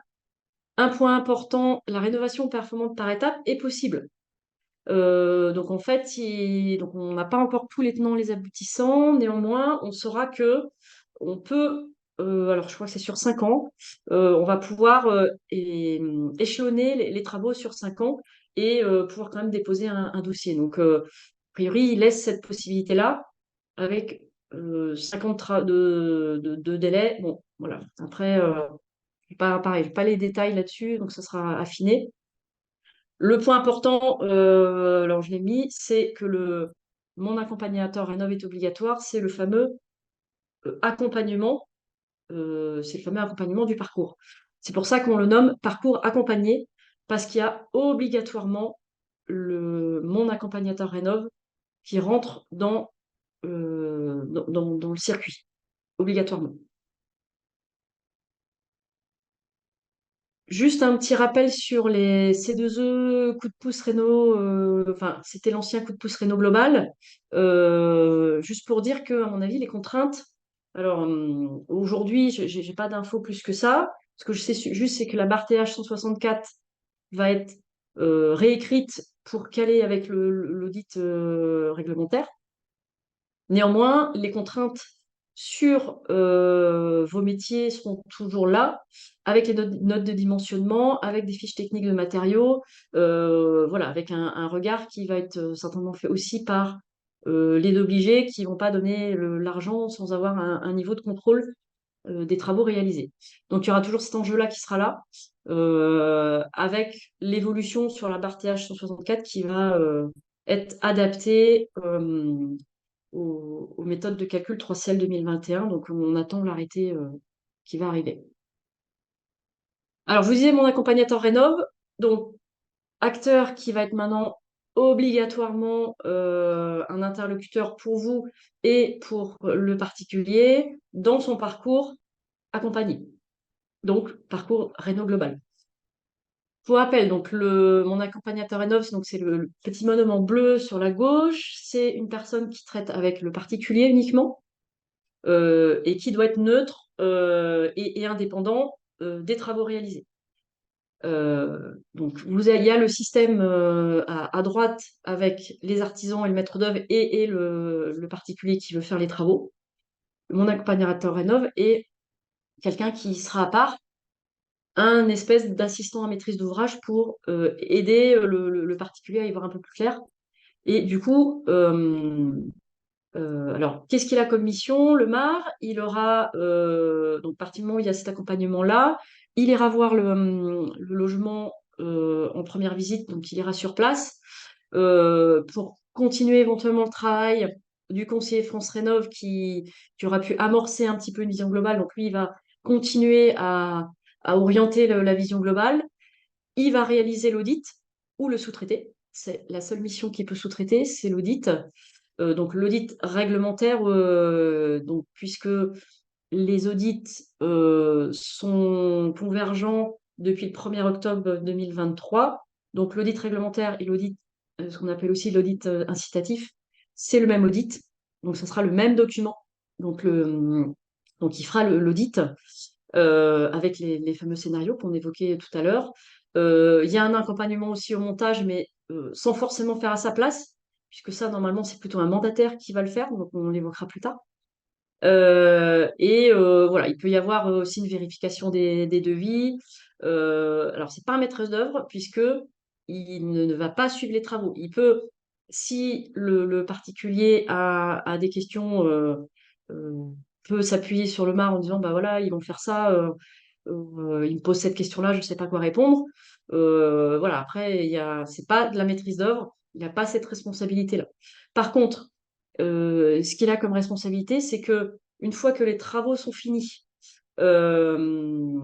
Un point important, la rénovation performante par étape est possible. Donc, en fait, donc on n'a pas encore tous les tenants, les aboutissants. Néanmoins, on saura que on peut, alors je crois que c'est sur 5 ans, on va pouvoir échelonner les travaux sur 5 ans et pouvoir quand même déposer un dossier. Donc, a priori, il laisse cette possibilité-là avec 5 ans de délai. Bon, voilà. Après, pas pareil, je n'ai pas les détails là-dessus, donc ça sera affiné. Le point important, alors je l'ai mis, c'est que mon accompagnateur Rénov est obligatoire, c'est le fameux accompagnement c'est le fameux accompagnement du parcours. C'est pour ça qu'on le nomme parcours accompagné, parce qu'il y a obligatoirement mon accompagnateur Rénov qui rentre dans le circuit, obligatoirement. Juste un petit rappel sur les C2E coup de pouce Renault, enfin, c'était l'ancien coup de pouce Renault Global. Juste pour dire que, à mon avis, les contraintes, alors aujourd'hui, je n'ai pas d'infos plus que ça. Ce que je sais juste, c'est que la barre TH 164 va être réécrite pour caler avec l'audit réglementaire. Néanmoins, les contraintes sur vos métiers seront toujours là, avec les notes de dimensionnement, avec des fiches techniques de matériaux, voilà, avec un regard qui va être certainement fait aussi par les obligés qui ne vont pas donner l'argent sans avoir un niveau de contrôle des travaux réalisés. Donc il y aura toujours cet enjeu-là qui sera là, avec l'évolution sur la barre TH 164 qui va être adaptée aux méthodes de calcul 3CL 2021. Donc, on attend l'arrêté qui va arriver. Alors, je vous disais mon accompagnateur Rénov. Donc, acteur qui va être maintenant obligatoirement un interlocuteur pour vous et pour le particulier dans son parcours accompagné. Donc, parcours Rénov global. Pour rappel, donc mon accompagnateur Rénov, donc c'est le petit bonhomme en bleu sur la gauche. C'est une personne qui traite avec le particulier uniquement. Et qui doit être neutre et indépendant des travaux réalisés. Donc, il y a le système à droite avec les artisans et le maître d'œuvre et le particulier qui veut faire les travaux. Mon accompagnateur rénov est quelqu'un qui sera à part, un espèce d'assistant à maîtrise d'ouvrage pour aider le particulier à y voir un peu plus clair. Et du coup, alors, qu'est-ce qu'il a comme mission, le MAR? Il aura, donc, à partir du moment où il y a cet accompagnement-là, il ira voir le logement en première visite, donc il ira sur place pour continuer éventuellement le travail du conseiller France Rénov qui aura pu amorcer un petit peu une vision globale. Donc, lui, il va continuer à orienter la vision globale. Il va réaliser l'audit ou le sous-traiter. C'est la seule mission qu'il peut sous-traiter, c'est l'audit. Donc l'audit réglementaire, donc, puisque les audits sont convergents depuis le 1er octobre 2023, donc l'audit réglementaire et l'audit, ce qu'on appelle aussi l'audit incitatif, c'est le même audit, donc ce sera le même document. Donc, donc il fera l'audit avec les fameux scénarios qu'on évoquait tout à l'heure. Il y a un accompagnement aussi au montage, mais sans forcément faire à sa place, puisque ça, normalement, c'est plutôt un mandataire qui va le faire, donc on l'évoquera plus tard. Voilà, il peut y avoir aussi une vérification des devis. Alors, c'est pas un maître d'œuvre, puisque il ne va pas suivre les travaux. Il peut, si le particulier a des questions, euh, peut s'appuyer sur le MAR en disant, bah voilà, ils vont faire ça, il me pose cette question-là, je ne sais pas quoi répondre. Voilà, après, c'est pas de la maîtrise d'œuvre, il n'a pas cette responsabilité-là. Par contre, ce qu'il a comme responsabilité, c'est que une fois que les travaux sont finis, euh,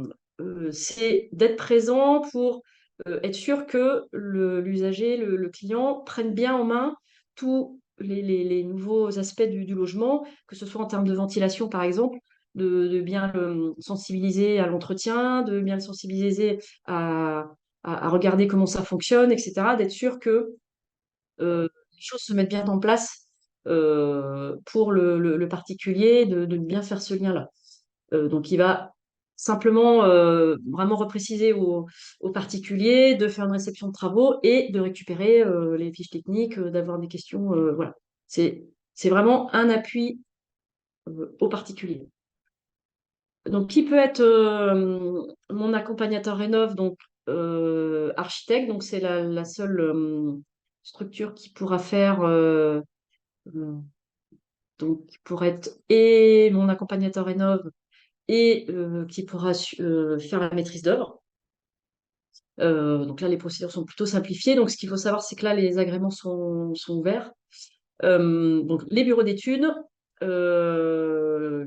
c'est d'être présent pour être sûr que l'usager, le client, prenne bien en main tous les nouveaux aspects du logement, que ce soit en termes de ventilation, par exemple, de bien le sensibiliser à l'entretien, de bien le sensibiliser à regarder comment ça fonctionne, etc., d'être sûr que les choses se mettent bien en place pour le particulier, de bien faire ce lien-là. Donc, il va simplement vraiment repréciser aux particuliers de faire une réception de travaux et de récupérer les fiches techniques, d'avoir des questions. Voilà. C'est vraiment un appui aux particuliers. Donc, qui peut être mon accompagnateur rénov, donc architecte, donc c'est la seule structure qui pourra faire donc qui pourrait être et mon accompagnateur rénov et qui pourra faire la maîtrise d'œuvre. Donc là, les procédures sont plutôt simplifiées. Donc, ce qu'il faut savoir, c'est que là, les agréments sont ouverts. Donc, les bureaux d'études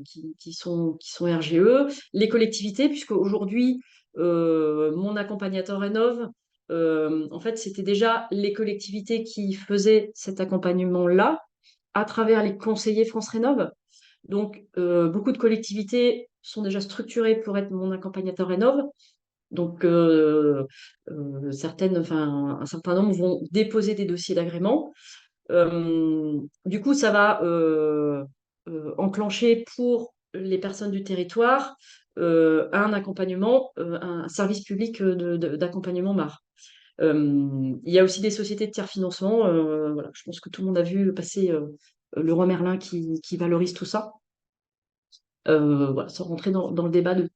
qui sont RGE, les collectivités, puisque aujourd'hui, mon accompagnateur Rénov, en fait, c'était déjà les collectivités qui faisaient cet accompagnement-là à travers les conseillers France Rénov. Donc, beaucoup de collectivités sont déjà structurées pour être mon accompagnateur Rénov. Donc, un certain nombre vont déposer des dossiers d'agrément. Du coup, ça va enclencher pour les personnes du territoire un accompagnement, un service public d'accompagnement MAR. Il y a aussi des sociétés de tiers-financement. Voilà, je pense que tout le monde a vu passer le roi Merlin qui valorise tout ça. Voilà, sans rentrer dans le débat de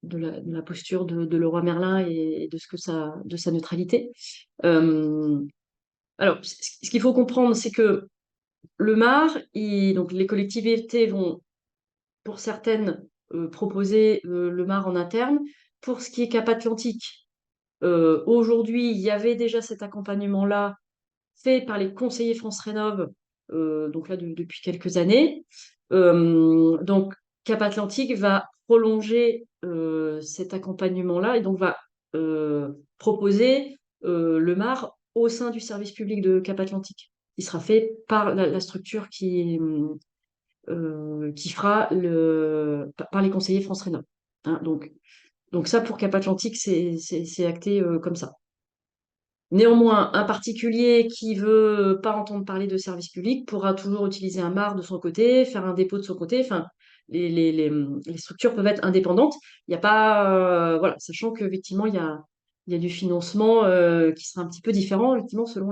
la posture de Leroy Merlin et de de sa neutralité. Euh, alors, ce qu'il faut comprendre, c'est que le MAR, donc les collectivités vont, pour certaines, proposer le MAR en interne. Pour ce qui est Cap Atlantique, aujourd'hui, il y avait déjà cet accompagnement-là fait par les conseillers France Rénov', donc là depuis quelques années. Donc Cap Atlantique va prolonger cet accompagnement-là et donc va proposer le MAR au sein du service public de Cap Atlantique. Il sera fait par la structure qui fera par les conseillers France Rénov'. Hein, donc ça, pour Cap Atlantique, c'est acté comme ça. Néanmoins, un particulier qui veut pas entendre parler de service public pourra toujours utiliser un MAR de son côté, faire un dépôt de son côté. Enfin, les structures peuvent être indépendantes. Il n'y a pas, voilà, sachant qu'effectivement, il y a du financement qui sera un petit peu différent, effectivement, selon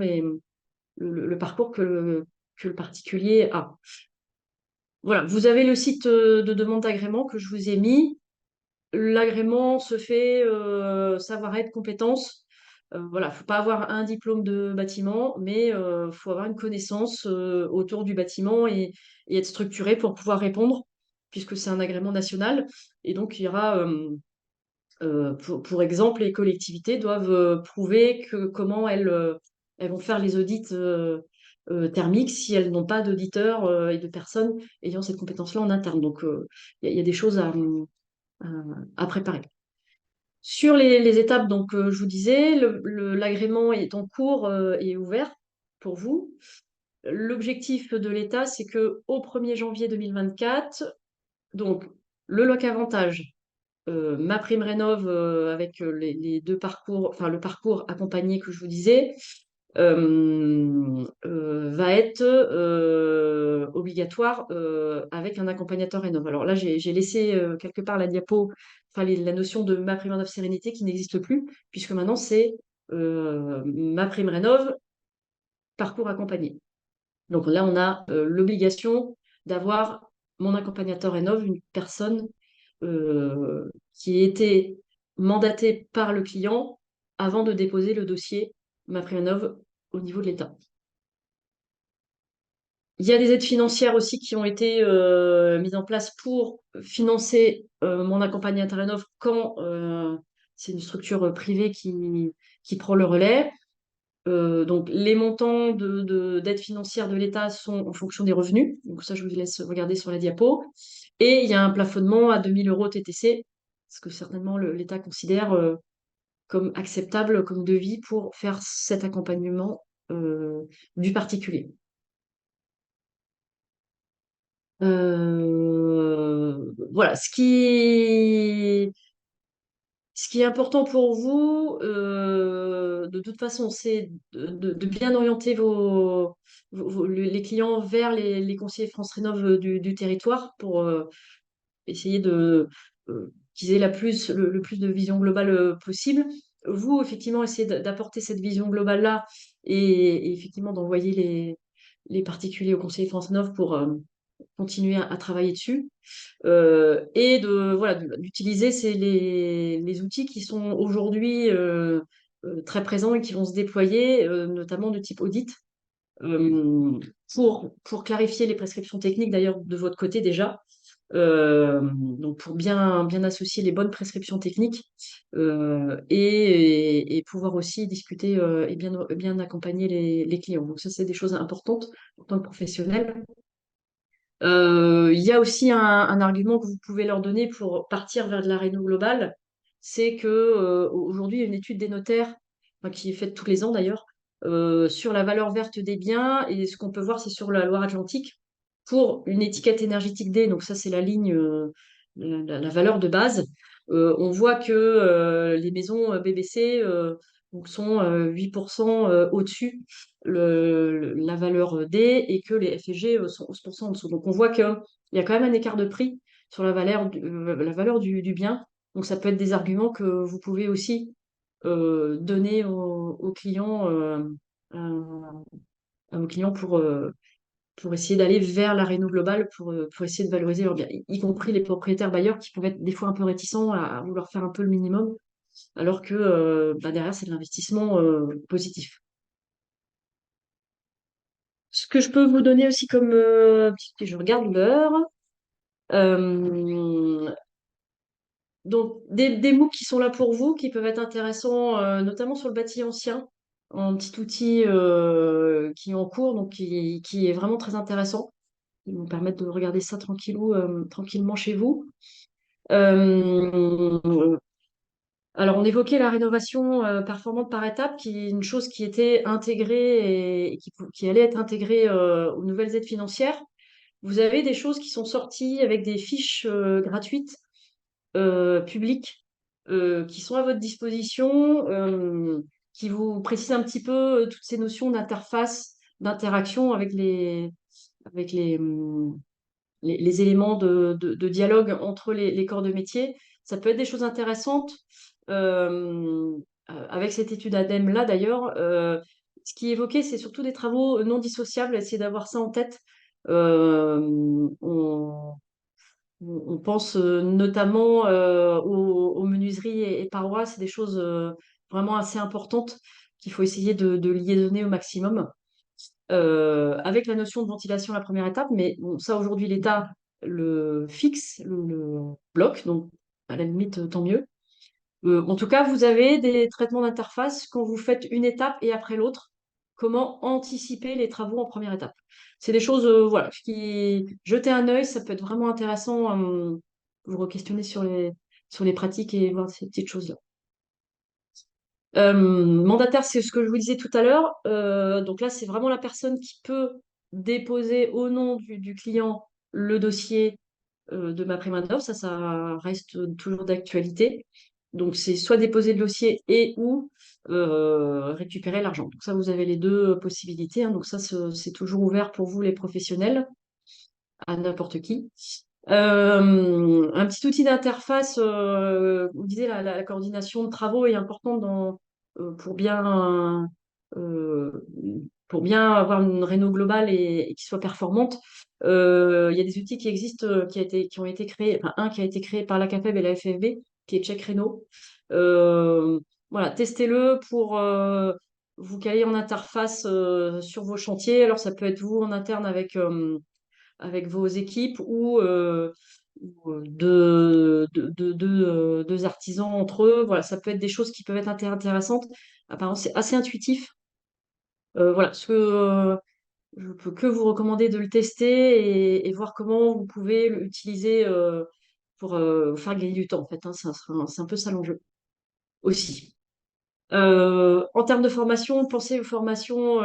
le parcours que le particulier a. Voilà, vous avez le site de demande d'agrément que je vous ai mis. L'agrément se fait savoir-être, compétences. Voilà, faut pas avoir un diplôme de bâtiment, mais faut avoir une connaissance autour du bâtiment et être structuré pour pouvoir répondre, puisque c'est un agrément national. Et donc, il y aura, pour exemple, les collectivités doivent prouver comment elles vont faire les audits thermiques si elles n'ont pas d'auditeurs et de personnes ayant cette compétence-là en interne. Donc, il y a des choses à préparer. Sur les étapes, donc, je vous disais, l'agrément est en cours et ouvert pour vous. L'objectif de l'État, c'est que au 1er janvier 2024, donc, le loc avantage, MaPrimeRénov' avec les deux parcours, enfin le parcours accompagné que je vous disais, va être obligatoire avec un accompagnateur rénov'. Alors là, j'ai laissé quelque part la diapo, enfin la notion de MaPrimeRénov' Sérénité qui n'existe plus, puisque maintenant c'est MaPrimeRénov' parcours accompagné. Donc là, on a l'obligation d'avoir mon accompagnateur rénov', une personne qui a été mandatée par le client avant de déposer le dossier MaPrimeRénov' au niveau de l'État. Il y a des aides financières aussi qui ont été mises en place pour financer mon accompagnateur rénov' quand c'est une structure privée qui prend le relais. Donc, les montants d'aide financière de l'État sont en fonction des revenus. Donc, ça, je vous laisse regarder sur la diapo. Et il y a un plafonnement à 2 000 euros TTC, ce que certainement l'État considère comme acceptable comme devis pour faire cet accompagnement du particulier. Voilà, ce qui est important pour vous, de toute façon, c'est de bien orienter les clients vers les conseillers France Rénov' du territoire pour essayer qu'ils aient le plus de vision globale possible. Vous, effectivement, essayez d'apporter cette vision globale-là et effectivement d'envoyer les particuliers au conseiller France Rénov' pour continuer à travailler dessus et voilà, d'utiliser les outils qui sont aujourd'hui très présents et qui vont se déployer, notamment de type audit, euh, pour clarifier les prescriptions techniques, d'ailleurs, de votre côté déjà. Donc pour bien associer les bonnes prescriptions techniques et pouvoir aussi discuter et bien accompagner les clients. Donc ça, c'est des choses importantes en tant que professionnel. Il y a aussi un argument que vous pouvez leur donner pour partir vers de la réno globale, c'est que aujourd'hui, il y a une étude des notaires, enfin, qui est faite tous les ans d'ailleurs, sur la valeur verte des biens, et ce qu'on peut voir, c'est sur la Loire-Atlantique, pour une étiquette énergétique D, donc ça c'est la ligne, la valeur de base. On voit que les maisons BBC donc sont 8% au-dessus la valeur D et que les FG sont 11% en dessous. Donc on voit qu'il y a quand même un écart de prix sur la valeur du bien. Donc ça peut être des arguments que vous pouvez aussi donner aux clients, à vos clients pour essayer d'aller vers la réno globale, pour essayer de valoriser leurs biens, y compris les propriétaires bailleurs qui peuvent être des fois un peu réticents à vouloir faire un peu le minimum, alors que bah, derrière, c'est de l'investissement positif. Ce que je peux vous donner aussi comme, puisque je regarde l'heure, euh, donc des MOOC qui sont là pour vous, qui peuvent être intéressants, notamment sur le bâti ancien, un petit outil qui est en cours, donc qui est vraiment très intéressant. Ils vont permettre de regarder ça tranquillement chez vous. Euh, alors, on évoquait la rénovation performante par étape, qui est une chose qui était intégrée et qui allait être intégrée aux nouvelles aides financières. Vous avez des choses qui sont sorties avec des fiches gratuites publiques qui sont à votre disposition, qui vous précisent un petit peu toutes ces notions d'interface, d'interaction avec les éléments de dialogue entre les corps de métier. Ça peut être des choses intéressantes. Avec cette étude ADEME-là, d'ailleurs, ce qui est évoqué, c'est surtout des travaux non dissociables. Essayez d'avoir ça en tête. On pense notamment aux menuiseries et parois. C'est des choses vraiment assez importantes qu'il faut essayer de liaisonner au maximum avec la notion de ventilation la première étape, mais bon, ça aujourd'hui l'État le fixe, le bloque, donc à la limite tant mieux. En tout cas, vous avez des traitements d'interface quand vous faites une étape et après l'autre. Comment anticiper les travaux en première étape? C'est des choses, voilà, qui jeter un œil, ça peut être vraiment intéressant. Vous re-questionner sur les pratiques et voir ces petites choses-là. Mandataire, c'est ce que je vous disais tout à l'heure. Donc là, c'est vraiment la personne qui peut déposer au nom du client le dossier de ma prime d'offre. Ça reste toujours d'actualité. Donc c'est soit déposer le dossier et ou récupérer l'argent. Donc ça, vous avez les deux possibilités, hein. Donc ça, c'est toujours ouvert pour vous, les professionnels, à n'importe qui. Un petit outil d'interface, vous disiez la coordination de travaux est importante euh, pour bien, euh, pour bien avoir une réno globale et qui soit performante. Il y a des outils qui existent, qui ont été créés, enfin un qui a été créé par la CAPEB et la FFB, qui est Check Réno. Voilà, testez-le pour vous caler en interface sur vos chantiers. Alors ça peut être vous en interne avec vos équipes ou deux artisans entre eux. Voilà, ça peut être des choses qui peuvent être intéressantes. Apparemment, c'est assez intuitif. Voilà, je peux que vous recommander de le tester et voir comment vous pouvez l'utiliser pour vous faire gagner du temps, en fait, hein. C'est un peu ça l'enjeu aussi. En termes de formation, pensez aux formations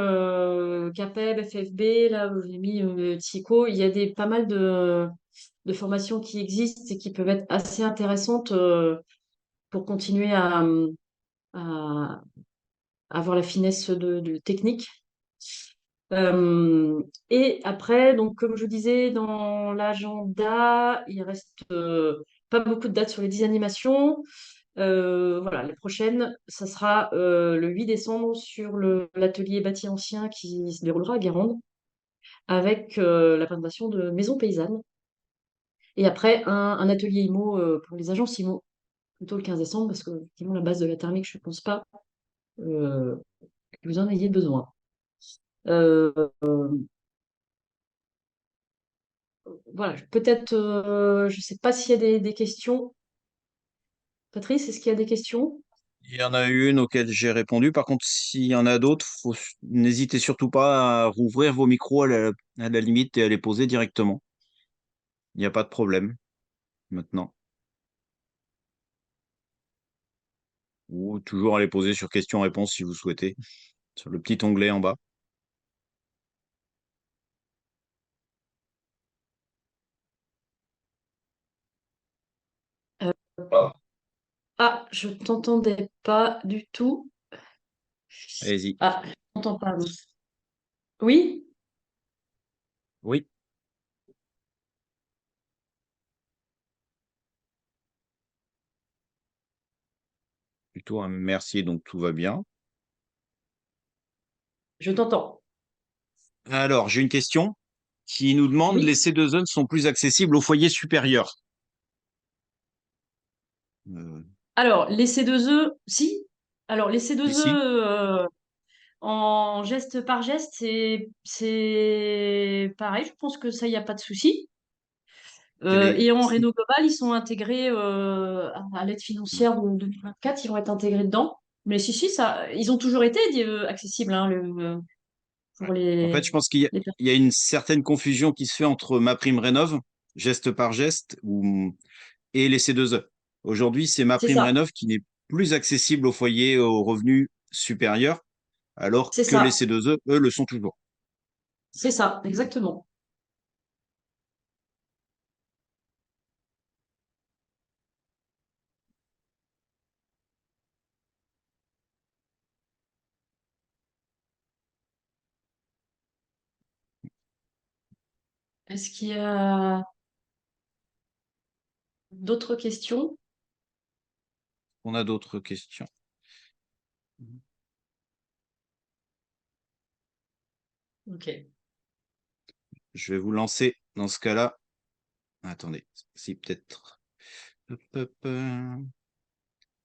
CAPEB, FFB, là où j'ai mis TICO. Il y a pas mal de formations qui existent et qui peuvent être assez intéressantes pour continuer à avoir la finesse de technique. Euh, et après, donc, comme je vous disais, dans l'agenda, il reste pas beaucoup de dates sur les 10 animations. Voilà, les prochaines, ça sera le 8 décembre sur l'atelier bâti ancien qui se déroulera à Guérande avec la présentation de Maison Paysanne. Et après, un atelier IMO pour les agences IMO, plutôt le 15 décembre, parce que effectivement, la base de la thermique, je ne pense pas euh, que vous en ayez besoin. Euh, voilà, peut-être, je ne sais pas s'il y a des questions. Patrice, est-ce qu'il y a des questions? Il y en a une auquel j'ai répondu. Par contre, s'il y en a d'autres, n'hésitez surtout pas à rouvrir vos micros à la limite et à les poser directement. Il n'y a pas de problème maintenant. Ou toujours à les poser sur questions-réponses si vous souhaitez, sur le petit onglet en bas. Euh, Ah, je t'entendais pas du tout. Allez-y. Ah, je t'entends pas. Non. Oui? Oui, plutôt un merci, donc tout va bien. Je t'entends. Alors, j'ai une question qui nous demande, les Oui. C2E sont plus accessibles au foyer supérieur. Euh, Alors, les C2E, si. Alors, les C2E, Ici, en geste par geste, c'est pareil. Je pense que ça, il n'y a pas de souci. Et en Réno Global, ils sont intégrés à l'aide financière de 2024, ils vont être intégrés dedans. Mais si, si, ça, ils ont toujours été accessibles hein, ouais. pour En fait, je pense qu'il y a, les personnes. il y a une certaine confusion qui se fait entre ma prime rénov, geste par geste, et les C2E. Aujourd'hui, c'est ma C'est prime ça, rénov qui n'est plus accessible aux foyers aux revenus supérieurs, alors c'est que les ça, C2E, eux, le sont toujours. c'est ça, exactement. Est-ce qu'il y a d'autres questions? On a d'autres questions. Ok. Je vais vous lancer dans ce cas-là. Attendez, si peut-être. Hop, hop,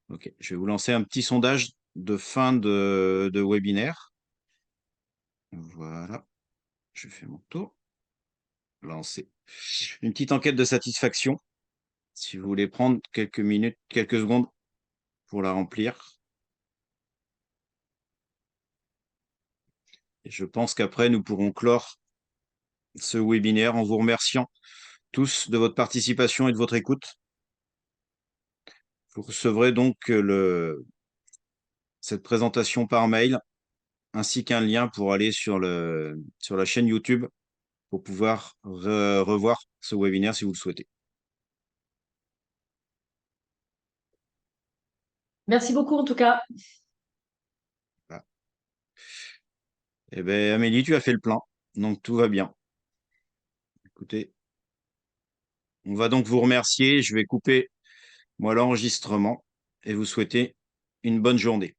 ok, je vais vous lancer un petit sondage de fin de webinaire. Voilà, je fais mon tour. Lancer. Une petite enquête de satisfaction. Si vous voulez prendre quelques minutes, quelques secondes pour la remplir. Et je pense qu'après, nous pourrons clore ce webinaire en vous remerciant tous de votre participation et de votre écoute. Vous recevrez donc cette présentation par mail ainsi qu'un lien pour aller sur la chaîne YouTube pour pouvoir revoir ce webinaire si vous le souhaitez. Merci beaucoup en tout cas. Voilà. Eh bien, Amélie, tu as fait le plein, donc tout va bien. Écoutez, on va donc vous remercier. Je vais couper moi l'enregistrement et vous souhaiter une bonne journée.